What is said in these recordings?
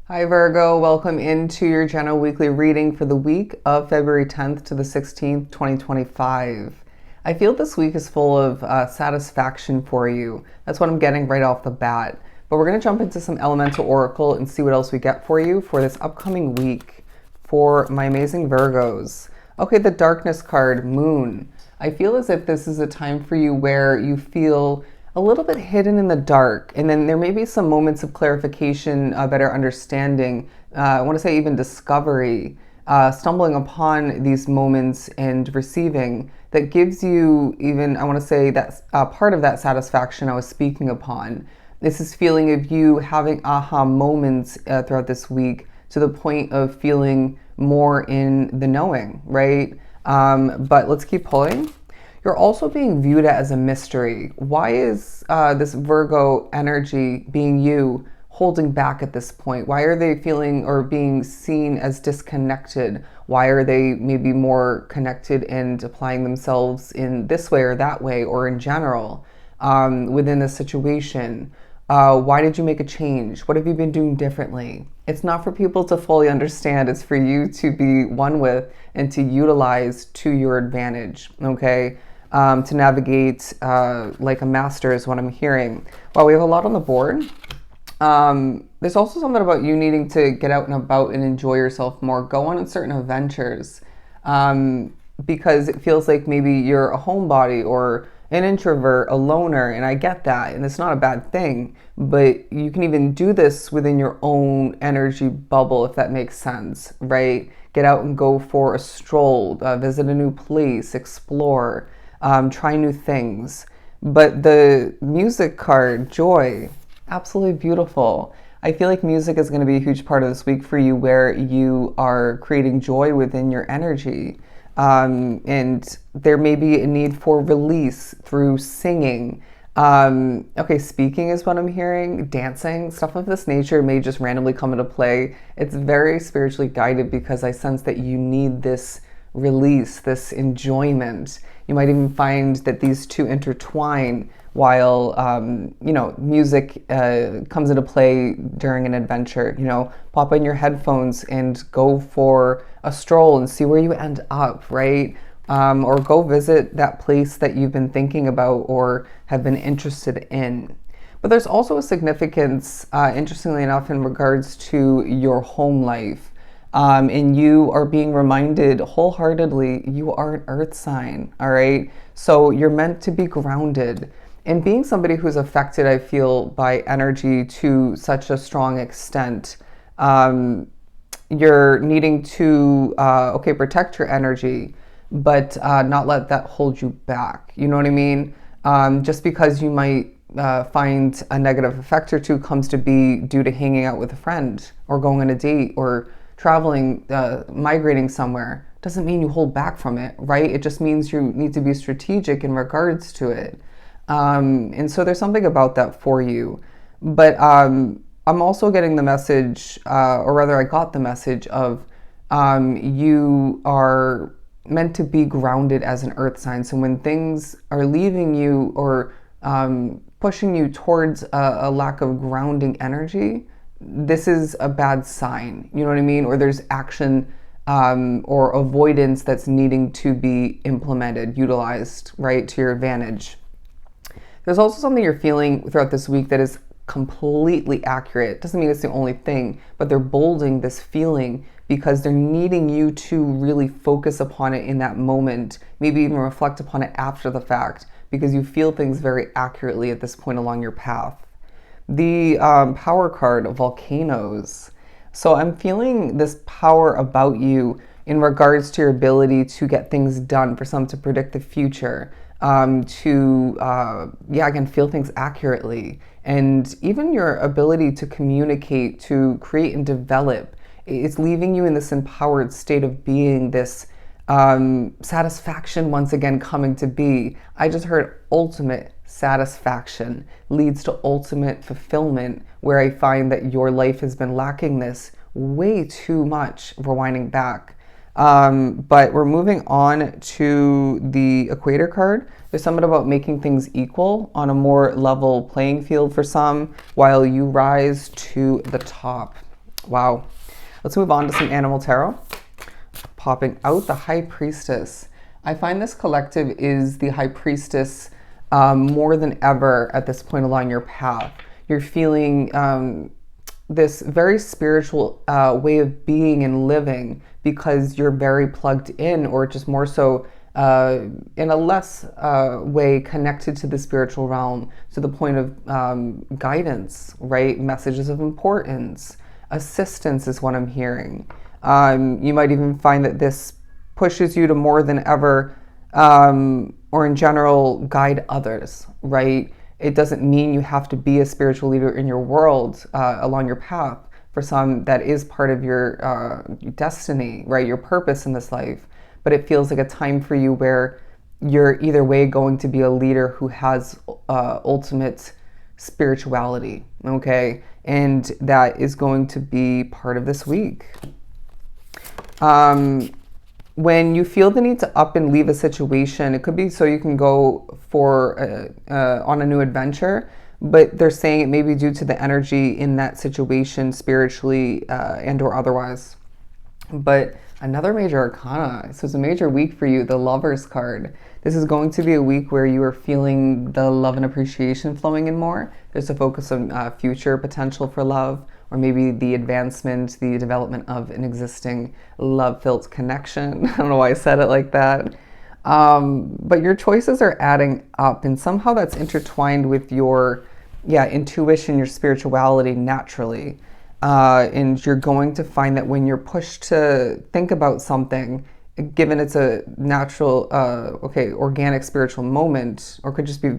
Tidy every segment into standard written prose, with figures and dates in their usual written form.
Hi Virgo, welcome into your general weekly reading for the week of February 10th to the 16th, 2025. I feel this week is full of satisfaction for you. That's what I'm getting right off the bat. But we're going to jump into some elemental oracle and see what else we get for you for this upcoming week for my amazing Virgos. Okay, the darkness card, Moon. I feel as if this is a time for you where you feel a little bit hidden in the dark, and then there may be some moments of clarification, better understanding, I want to say even discovery, stumbling upon these moments and receiving that gives you even, I want to say, that part of that satisfaction I was speaking upon. This is feeling of you having aha moments throughout this week to the point of feeling more in the knowing, right? But let's keep pulling. You're also being viewed as a mystery. Why is this Virgo energy, being you, holding back at this point? Why are they feeling or being seen as disconnected? Why are they maybe more connected and applying themselves in this way or that way or in general within this situation? Why did you make a change? What have you been doing differently? It's not for people to fully understand. It's for you to be one with and to utilize to your advantage, okay? To navigate like a master is what I'm hearing. Wow, we have a lot on the board. There's also something about you needing to get out and about and enjoy yourself more. Go on certain adventures because it feels like maybe you're a homebody or an introvert, a loner, and I get that, and it's not a bad thing, but you can even do this within your own energy bubble, if that makes sense, right? Get out and go for a stroll, visit a new place, explore, try new things. But the music card, joy, absolutely beautiful. I feel like music is going to be a huge part of this week for you where you are creating joy within your energy. And there may be a need for release through singing. Okay, speaking is what I'm hearing. Dancing, stuff of this nature may just randomly come into play. It's very spiritually guided because I sense that you need this release, this enjoyment. You might even find that these two intertwine while music comes into play during an adventure. Pop in your headphones and go for a stroll and see where you end up, right? Or go visit that place that you've been thinking about or have been interested in. But there's also a significance, interestingly enough, in regards to your home life. And you are being reminded wholeheartedly you are an earth sign, all right? So you're meant to be grounded. And being somebody who's affected, I feel, by energy to such a strong extent, you're needing to, protect your energy, but not let that hold you back. You know what I mean? Just because you might find a negative effect or two comes to be due to hanging out with a friend or going on a date or traveling, migrating somewhere, doesn't mean you hold back from it, right? It just means you need to be strategic in regards to it. And so there's something about that for you. But I'm also getting the message, or rather I got the message of you are meant to be grounded as an earth sign. So when things are leaving you or pushing you towards a lack of grounding energy, this is a bad sign, you know what I mean? Or there's action or avoidance that's needing to be implemented, utilized, right, to your advantage. There's also something you're feeling throughout this week that is completely accurate. Doesn't mean it's the only thing, but they're bolding this feeling because they're needing you to really focus upon it in that moment, maybe even reflect upon it after the fact, because you feel things very accurately at this point along your path. The power card, volcanoes. So I'm feeling this power about you in regards to your ability to get things done, for some to predict the future, again, feel things accurately, and even your ability to communicate, to create and develop. It's leaving you in this empowered state of being, this satisfaction once again coming to be. I just heard ultimate satisfaction leads to ultimate fulfillment, where I find that your life has been lacking this way too much, rewinding back. But we're moving on to the equator card. There's something about making things equal on a more level playing field for some, while you rise to the top. Wow. Let's move on to some animal tarot. Popping out the High Priestess. I find this collective is the High Priestess more than ever at this point along your path. You're feeling this very spiritual way of being and living because you're very plugged in, or just more so in a less way connected to the spiritual realm, to the point of guidance, right? Messages of importance, assistance is what I'm hearing. You might even find that this pushes you to more than ever, or in general, guide others, right? It doesn't mean you have to be a spiritual leader in your world along your path. For some, that is part of your destiny, right? Your purpose in this life. But it feels like a time for you where you're either way going to be a leader who has ultimate spirituality, okay? And that is going to be part of this week. When you feel the need to up and leave a situation, it could be so you can go for on a new adventure, but they're saying it may be due to the energy in that situation spiritually and or otherwise. But another major arcana, so it's a major week for you, the Lovers card. This is going to be a week where you are feeling the love and appreciation flowing in more. There's a focus on future potential for love, or maybe the advancement, the development of an existing love-filled connection. I don't know why I said it like that. But your choices are adding up, and somehow that's intertwined with your intuition, your spirituality naturally. And you're going to find that when you're pushed to think about something, given it's a natural, organic spiritual moment, or could just be,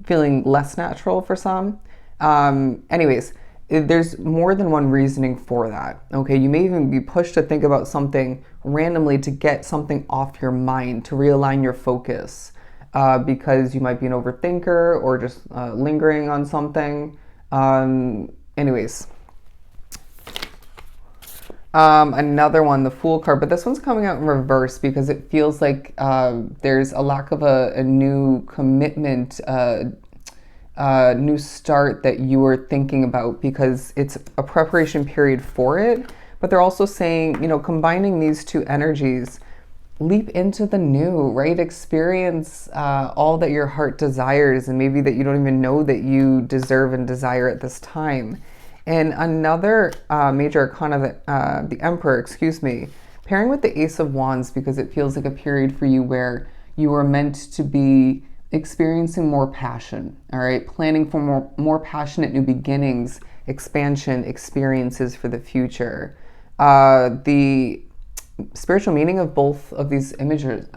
feeling less natural for some. Anyways, there's more than one reasoning for that. Okay, you may even be pushed to think about something randomly to get something off your mind, to realign your focus, because you might be an overthinker or just lingering on something. Anyways. Another one, the Fool card, but this one's coming out in reverse because it feels like there's a lack of a new commitment, new start that you were thinking about, because it's a preparation period for it. But they're also saying, combining these two energies, leap into the new, right? Experience all that your heart desires, and maybe that you don't even know that you deserve and desire at this time. And another major arcana, the Emperor, pairing with the Ace of Wands, because it feels like a period for you where you are meant to be experiencing more passion, all right? Planning for more passionate new beginnings, expansion, experiences for the future. The spiritual meaning of both of these images,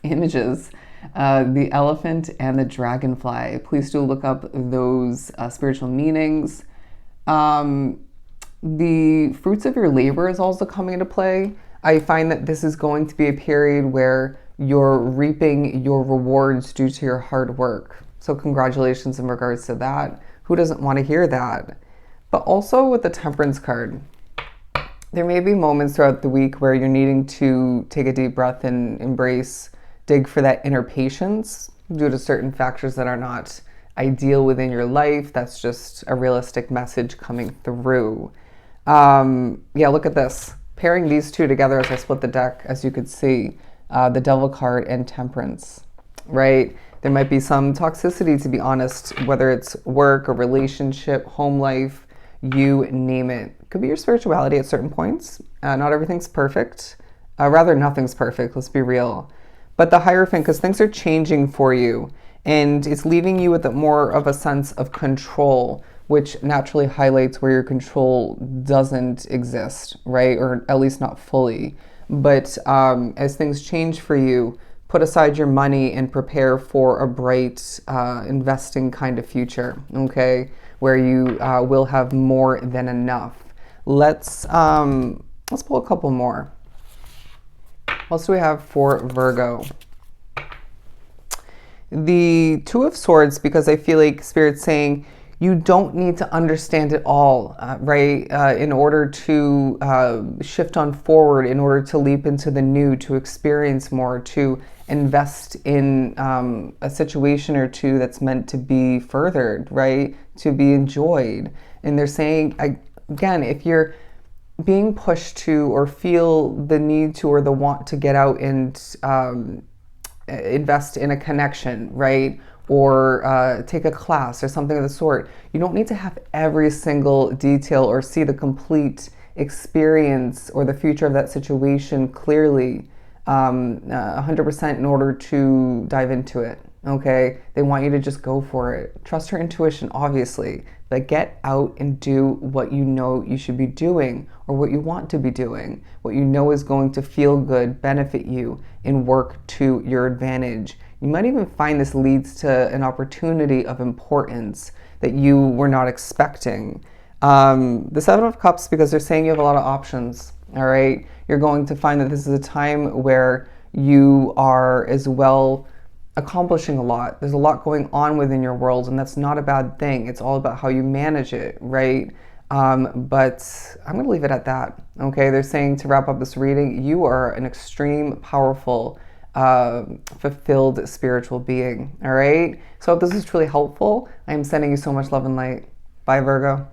the elephant and the dragonfly. Please do look up those spiritual meanings. The fruits of your labor is also coming into play. I find that this is going to be a period where you're reaping your rewards due to your hard work. So congratulations in regards to that. Who doesn't want to hear that? But also with the Temperance card, there may be moments throughout the week where you're needing to take a deep breath and dig for that inner patience due to certain factors that are not ideal within your life. That's just a realistic message coming through. Look at this. Pairing these two together as I split the deck, as you could see, the Devil card and Temperance, right? There might be some toxicity, to be honest, whether it's work or relationship, home life, you name it. Could be your spirituality at certain points. Not everything's perfect. Rather, nothing's perfect, let's be real. But the Hierophant, because things are changing for you, and it's leaving you with more of a sense of control, which naturally highlights where your control doesn't exist, right? Or at least not fully. But as things change for you, put aside your money and prepare for a bright investing kind of future, okay? Where you will have more than enough. Let's pull a couple more. What else do we have for Virgo? The Two of Swords, because I feel like Spirit's saying you don't need to understand it all, right? In order to shift on forward, in order to leap into the new, to experience more, to invest in a situation or two that's meant to be furthered, right? To be enjoyed. And they're saying, again, if you're being pushed to or feel the need to or the want to get out and invest in a connection, right? Or take a class or something of the sort. You don't need to have every single detail or see the complete experience or the future of that situation clearly 100% in order to dive into it. Okay, they want you to just go for it. Trust your intuition, obviously, but get out and do what you know you should be doing or what you want to be doing, what you know is going to feel good, benefit you, and work to your advantage. You might even find this leads to an opportunity of importance that you were not expecting. The Seven of Cups, because they're saying you have a lot of options, all right? You're going to find that this is a time where you are as well accomplishing a lot. There's a lot going on within your world, and that's not a bad thing. It's all about how you manage it, right? But I'm going to leave it at that, okay? They're saying, to wrap up this reading, you are an extreme, powerful, fulfilled spiritual being, all right? So if this is truly helpful, I am sending you so much love and light. Bye, Virgo.